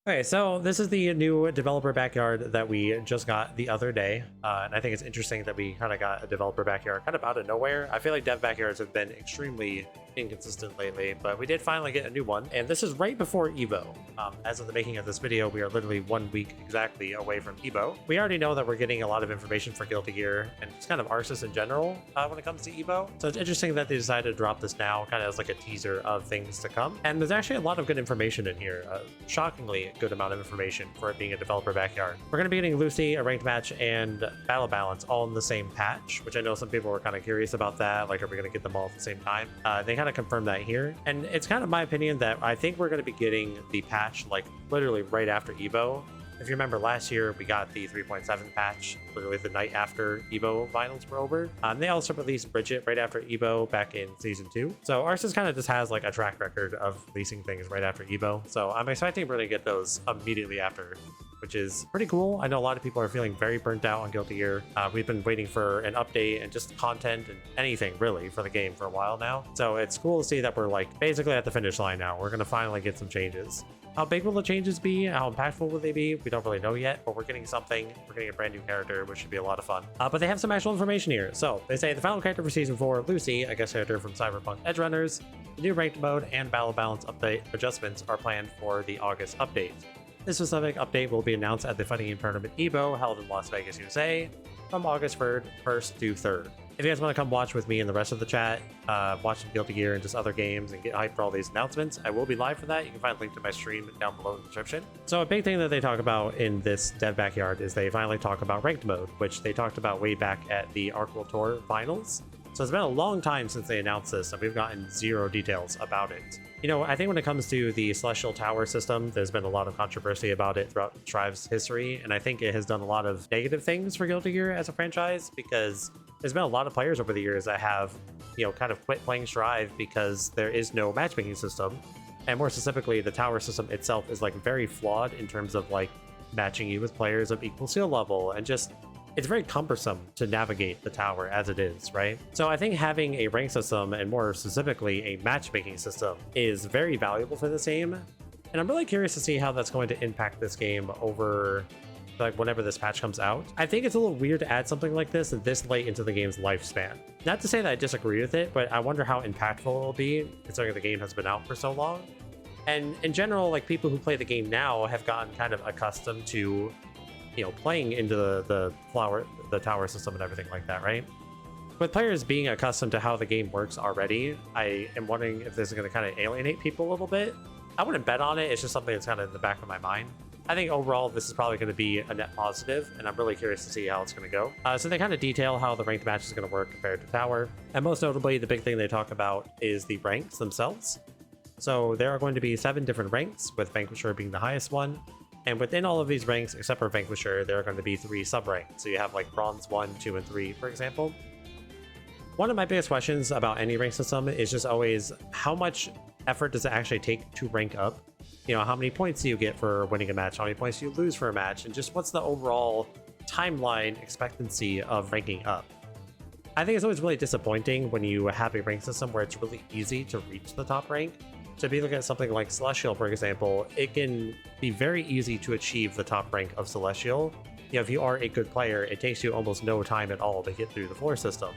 Okay, so this is the new developer backyard that we just got the other day, and I think it's interesting that we kind of got a developer backyard kind of out of nowhere. I feel like dev backyards have been extremely inconsistent lately, but we did finally get a new one, and this is right before Evo. As of the making of this video, we are literally 1 week exactly away from Evo. We already know that we're getting a lot of information for Guilty Gear and just kind of Arceus in general when it comes to Evo, so it's interesting that they decided to drop this now, kind of as like a teaser of things to come. And there's actually a lot of good information in here, shockingly good amount of information for it being a developer backyard. We're going to be getting Lucy, a ranked match, and battle balance all in the same patch, which I know some people were kind of curious about that, like are we going to get them all at the same time? They kind of confirmed that here, and it's kind of my opinion that I think we're going to be getting the patch like literally right after Evo. If you remember last year, we got the 3.7 patch literally the night after Evo finals were over. They also released Bridget right after Evo back in season 2. So Arceus kind of just has like a track record of releasing things right after Evo. So I'm expecting we're going to get those immediately after, which is pretty cool. I know a lot of people are feeling very burnt out on Guilty Gear. We've been waiting for an update and just content and anything really for the game for a while now. So it's cool to see that we're like basically at the finish line now. We're going to finally get some changes. How big will the changes be? How impactful will they be? We don't really know yet, but we're getting something. We're getting a brand new character, which should be a lot of fun. But they have some actual information here. So they say the final character for season 4, Lucy, a guest character from Cyberpunk Edgerunners, the new ranked mode and battle balance update adjustments are planned for the August update. This specific update will be announced at the Fighting Game Tournament Evo held in Las Vegas, USA from August 1st to 3rd. If you guys want to come watch with me and the rest of the chat, watch some Guilty Gear and just other games and get hyped for all these announcements, I will be live for that. You can find a link to my stream down below in the description. So a big thing that they talk about in this dev backyard is they finally talk about ranked mode, which they talked about way back at the Arc World Tour finals. So it's been a long time since they announced this, and we've gotten zero details about it. You know, I think when it comes to the Celestial Tower system, there's been a lot of controversy about it throughout Strive's history, and I think it has done a lot of negative things for Guilty Gear as a franchise, because there's been a lot of players over the years that have, you know, kind of quit playing Strive because there is no matchmaking system, and more specifically, the tower system itself is like very flawed in terms of like matching you with players of equal skill level, and just it's very cumbersome to navigate the tower as it is, right? So I think having a rank system, and more specifically a matchmaking system, is very valuable for this game. And I'm really curious to see how that's going to impact this game over like whenever this patch comes out. I think it's a little weird to add something like this late into the game's lifespan. Not to say that I disagree with it, but I wonder how impactful it'll be considering the game has been out for so long. And in general, like people who play the game now have gotten kind of accustomed to, you know, playing into the tower system and everything like that, right? With players being accustomed to how the game works already, I am wondering if this is going to kind of alienate people a little bit. I wouldn't bet on it. It's just something that's kind of in the back of my mind. I think overall this is probably going to be a net positive, and I'm really curious to see how it's going to go. So they kind of detail how the ranked match is going to work compared to tower, and most notably the big thing they talk about is the ranks themselves. So there are going to be 7 different ranks, with Vanquisher being the highest one. And within all of these ranks, except for Vanquisher, there are going to be 3 sub-ranks. So you have like Bronze 1, 2, and 3, for example. One of my biggest questions about any rank system is just always, how much effort does it actually take to rank up? You know, how many points do you get for winning a match? How many points do you lose for a match? And just what's the overall timeline expectancy of ranking up? I think it's always really disappointing when you have a rank system where it's really easy to reach the top rank. So if you look at something like Celestial, for example, it can be very easy to achieve the top rank of Celestial. You know, if you are a good player, it takes you almost no time at all to get through the floor system.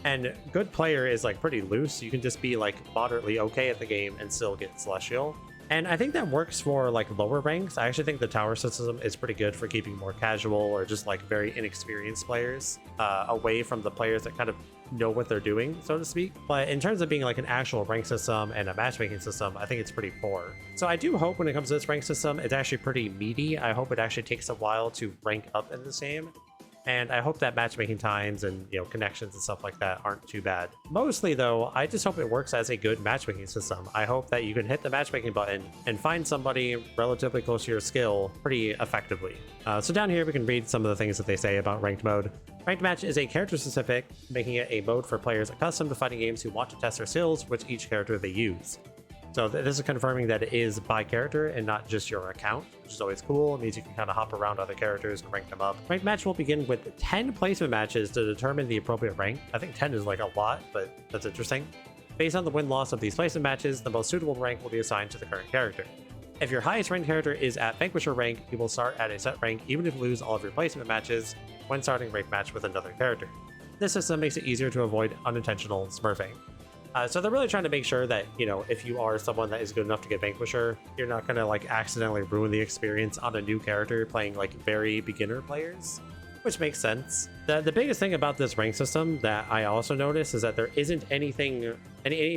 And good player is like pretty loose. You can just be like moderately okay at the game and still get Celestial. And I think that works for like lower ranks. I actually think the tower system is pretty good for keeping more casual or just like very inexperienced players away from the players that kind of know what they're doing, so to speak. But in terms of being like an actual rank system and a matchmaking system, I think it's pretty poor. So I do hope when it comes to this rank system, it's actually pretty meaty. I hope it actually takes a while to rank up in this game. And I hope that matchmaking times and, you know, connections and stuff like that aren't too bad. Mostly though, I just hope it works as a good matchmaking system. I hope that you can hit the matchmaking button and find somebody relatively close to your skill pretty effectively. So down here we can read some of the things that they say about ranked mode. Ranked match is a character specific, making it a mode for players accustomed to fighting games who want to test their skills with each character they use. So this is confirming that it is by character and not just your account, which is always cool. It means you can kind of hop around other characters and rank them up. Ranked match will begin with 10 placement matches to determine the appropriate rank. I think 10 is like a lot, but that's interesting. Based on the win-loss of these placement matches, the most suitable rank will be assigned to the current character. If your highest ranked character is at Vanquisher rank, you will start at a set rank even if you lose all of your placement matches when starting a ranked match with another character. This system makes it easier to avoid unintentional smurfing. So they're really trying to make sure that, you know, if you are someone that is good enough to get Vanquisher, you're not gonna like accidentally ruin the experience on a new character playing like very beginner players, which makes sense. The biggest thing about this rank system that I also noticed is that there isn't any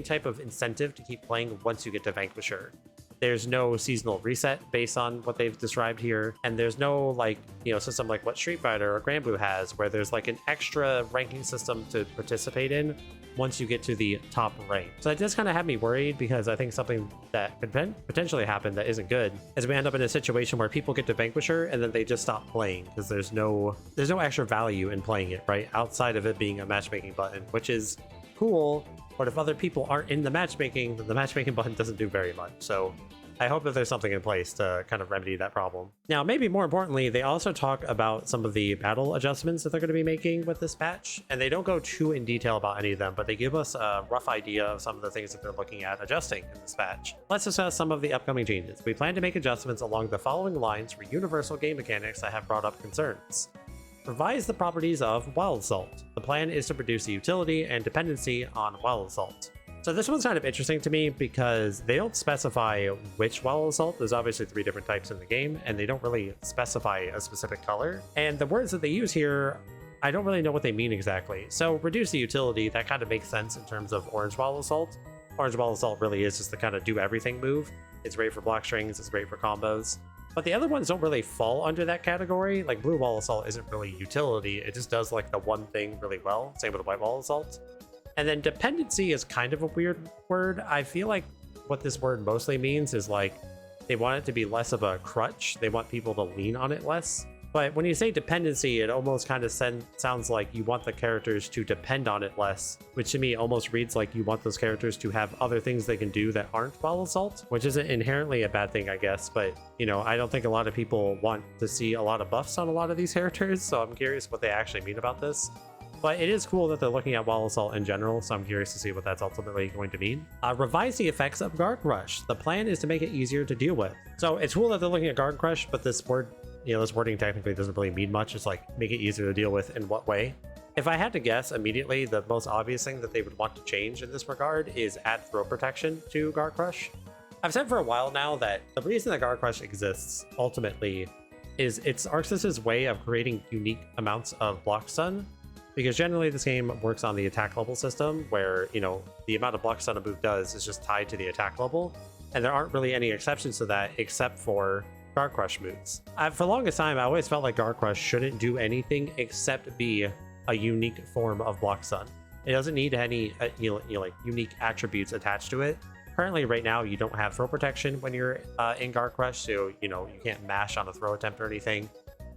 type of incentive to keep playing once you get to Vanquisher. There's no seasonal reset based on what they've described here, and there's no like, you know, system like what Street Fighter or Granblue has, where there's like an extra ranking system to participate in once you get to the top rank. So that just kind of had me worried, because I think something that could potentially happen that isn't good is we end up in a situation where people get to Vanquisher and then they just stop playing because there's no extra value in playing it, right? Outside of it being a matchmaking button, which is cool. But if other people aren't in the matchmaking, then the matchmaking button doesn't do very much. So I hope that there's something in place to kind of remedy that problem. Now, maybe more importantly, they also talk about some of the battle adjustments that they're going to be making with this patch. And they don't go too in detail about any of them, but they give us a rough idea of some of the things that they're looking at adjusting in this patch. Let's discuss some of the upcoming changes. We plan to make adjustments along the following lines for universal game mechanics that have brought up concerns. Revise the properties of Wild Assault. The plan is to produce a utility and dependency on Wild Assault. So this one's kind of interesting to me because they don't specify which Wild Assault. There's obviously 3 different types in the game, and they don't really specify a specific color. And the words that they use here, I don't really know what they mean exactly. So reduce the utility, that kind of makes sense in terms of Orange Wild Assault. Orange Wild Assault really is just the kind of do everything move. It's great for block strings, it's great for combos. But the other ones don't really fall under that category. Like Blue Wall Assault isn't really utility, it just does like the one thing really well. Same with White Wall Assault. And then dependency is kind of a weird word. I feel like what this word mostly means is like they want it to be less of a crutch. They want people to lean on it less. But when you say dependency, it almost kind of sounds like you want the characters to depend on it less, which to me almost reads like you want those characters to have other things they can do that aren't Wild Assault, which isn't inherently a bad thing, I guess. But, you know, I don't think a lot of people want to see a lot of buffs on a lot of these characters, so I'm curious what they actually mean about this. But it is cool that they're looking at Wild Assault in general, so I'm curious to see what that's ultimately going to mean. Revise the effects of Guard Crush. The plan is to make it easier to deal with. So it's cool that they're looking at Guard Crush, but this wording technically doesn't really mean much. It's like, make it easier to deal with in what way? If I had to guess immediately, the most obvious thing that they would want to change in this regard is add throw protection to Guard Crush. I've said for a while now that the reason that Guard Crush exists, ultimately, is it's Arxis' way of creating unique amounts of block stun. Because generally this game works on the attack level system where, you know, the amount of block stun a move does is just tied to the attack level. And there aren't really any exceptions to that except for Guard Crush moves. For the longest time, I always felt like Guard Crush shouldn't do anything except be a unique form of block stun. It doesn't need any like unique attributes attached to it. Currently, right now, you don't have throw protection when you're in Guard Crush, so, you know, you can't mash on a throw attempt or anything.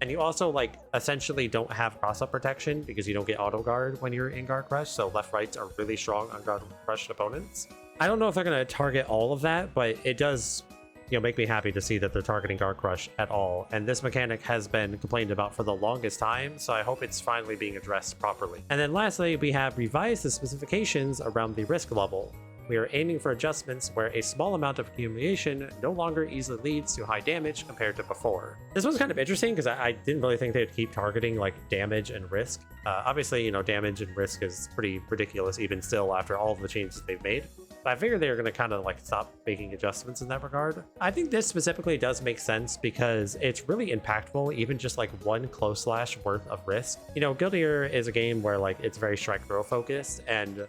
And you also, like, essentially don't have cross-up protection because you don't get auto guard when you're in Guard Crush, so left-rights are really strong on Guard Crushed opponents. I don't know if they're going to target all of that, but it does, you know, make me happy to see that they're targeting Guard Crush at all. And this mechanic has been complained about for the longest time, so I hope it's finally being addressed properly. And then lastly, we have revised the specifications around the risk level. We are aiming for adjustments where a small amount of accumulation no longer easily leads to high damage compared to before. This was kind of interesting because I didn't really think they'd keep targeting like damage and risk. Obviously, you know, damage and risk is pretty ridiculous even still after all of the changes they've made. But I figured they were going to kind of like stop making adjustments in that regard. I think this specifically does make sense because it's really impactful, even just like one close slash worth of risk. You know, Guilty Gear is a game where like it's very strike throw focused, and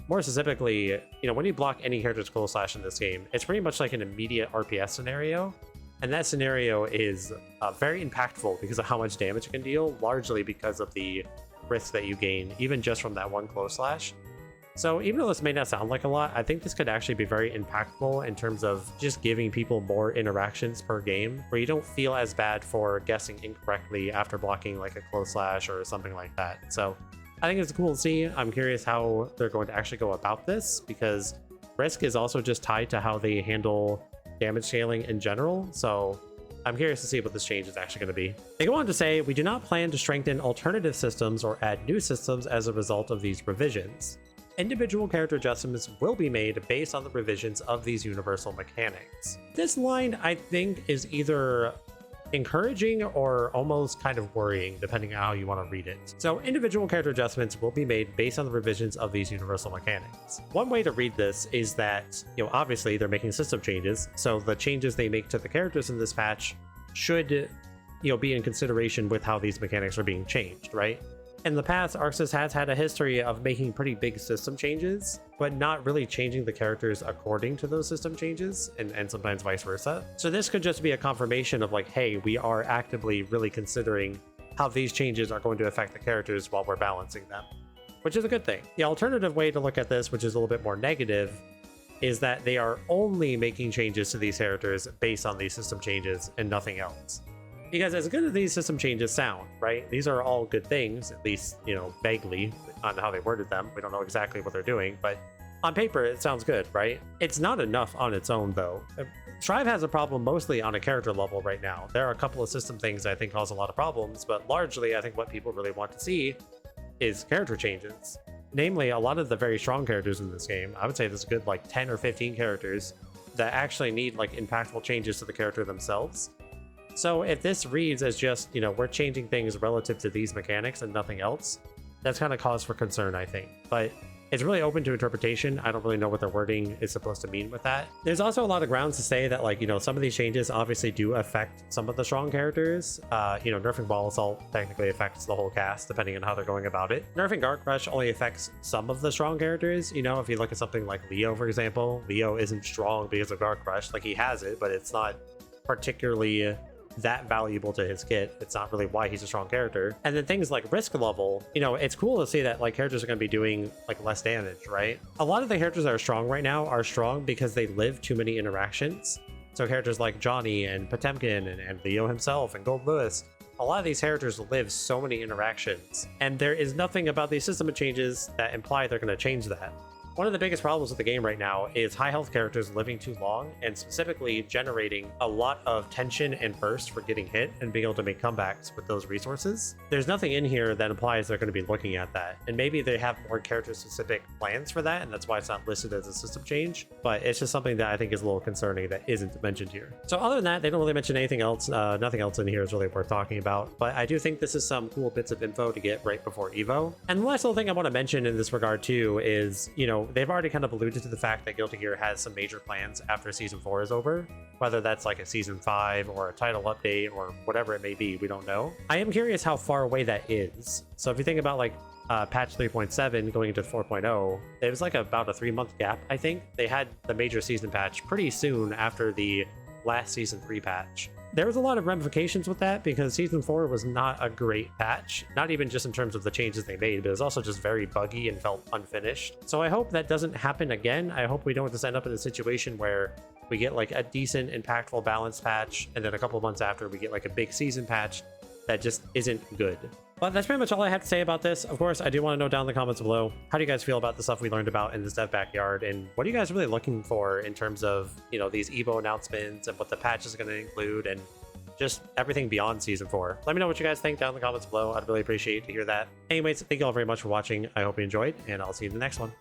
more specifically, you know, when you block any character's close slash in this game, it's pretty much like an immediate RPS scenario. And that scenario is very impactful because of how much damage it can deal, largely because of the risk that you gain, even just from that one close slash. So even though this may not sound like a lot, I think this could actually be very impactful in terms of just giving people more interactions per game, where you don't feel as bad for guessing incorrectly after blocking like a close slash or something like that. So I think it's cool to see. I'm curious how they're going to actually go about this, because risk is also just tied to how they handle damage scaling in general. So I'm curious to see what this change is actually going to be. They go on to say, we do not plan to strengthen alternative systems or add new systems as a result of these revisions. individual character adjustments will be made based on the revisions of these universal mechanics. This line, I think, is either encouraging or almost kind of worrying, depending on how you want to read it. So individual character adjustments will be made based on the revisions of these universal mechanics. One way to read this is that, obviously they're making system changes, so the changes they make to the characters in this patch should, be in consideration with how these mechanics are being changed, right? In the past, ArcSys has had a history of making pretty big system changes, but not really changing the characters according to those system changes, and sometimes vice versa. So this could just be a confirmation of like, hey, we are actively really considering how these changes are going to affect the characters while we're balancing them, which is a good thing. The alternative way to look at this, which is a little bit more negative, is that they are only making changes to these characters based on these system changes and nothing else. Because as good as these system changes sound, right? These are all good things, at least, vaguely on how they worded them. We don't know exactly what they're doing, but on paper, it sounds good, right? It's not enough on its own, though. Strive has a problem mostly on a character level right now. There are a couple of system things that I think cause a lot of problems, but largely, I think what people really want to see is character changes. Namely, a lot of the very strong characters in this game, I would say there's a good, 10 or 15 characters that actually need, impactful changes to the character themselves. So if this reads as just, we're changing things relative to these mechanics and nothing else, that's kind of cause for concern, I think. But it's really open to interpretation. I don't really know what their wording is supposed to mean with that. There's also a lot of grounds to say that, some of these changes obviously do affect some of the strong characters. Nerfing Ball Assault technically affects the whole cast, depending on how they're going about it. Nerfing Dark Rush only affects some of the strong characters. If you look at something like Leo, for example, Leo isn't strong because of Dark Rush. He has it, but it's not particularly that valuable to his kit. It's not really why he's a strong character. And then things like risk level, it's cool to see that characters are going to be doing less damage, right? A lot of the characters that are strong right now are strong because they live too many interactions. So characters like Johnny and Potemkin and Leo himself and Gold Lewis, a lot of these characters live so many interactions, and there is nothing about these system changes that imply they're going to change that. One of the biggest problems with the game right now is high health characters living too long and specifically generating a lot of tension and burst for getting hit and being able to make comebacks with those resources. There's nothing in here that implies they're going to be looking at that. And maybe they have more character specific plans for that, and that's why it's not listed as a system change. But it's just something that I think is a little concerning that isn't mentioned here. So other than that, they don't really mention anything else. Nothing else in here is really worth talking about. But I do think this is some cool bits of info to get right before Evo. And the last little thing I want to mention in this regard too is, they've already kind of alluded to the fact that Guilty Gear has some major plans after Season 4 is over. Whether that's a Season 5 or a title update or whatever it may be, we don't know. I am curious how far away that is. So if you think about patch 3.7 going into 4.0, it was about a 3-month gap, I think. They had the major season patch pretty soon after the last Season 3 patch. There was a lot of ramifications with that because Season 4 was not a great patch, not even just in terms of the changes they made, but it was also just very buggy and felt unfinished. So I hope that doesn't happen again. I hope we don't just end up in a situation where we get a decent, impactful, balanced patch, and then a couple months after we get a big season patch that just isn't good. But that's pretty much all I have to say about this. Of course, I do want to know down in the comments below, how do you guys feel about the stuff we learned about in this dev backyard, and what are you guys really looking for in terms of, these Evo announcements and what the patch is going to include and just everything beyond Season 4. Let me know what you guys think down in the comments below. I'd really appreciate to hear that. Anyways, thank you all very much for watching. I hope you enjoyed, and I'll see you in the next one.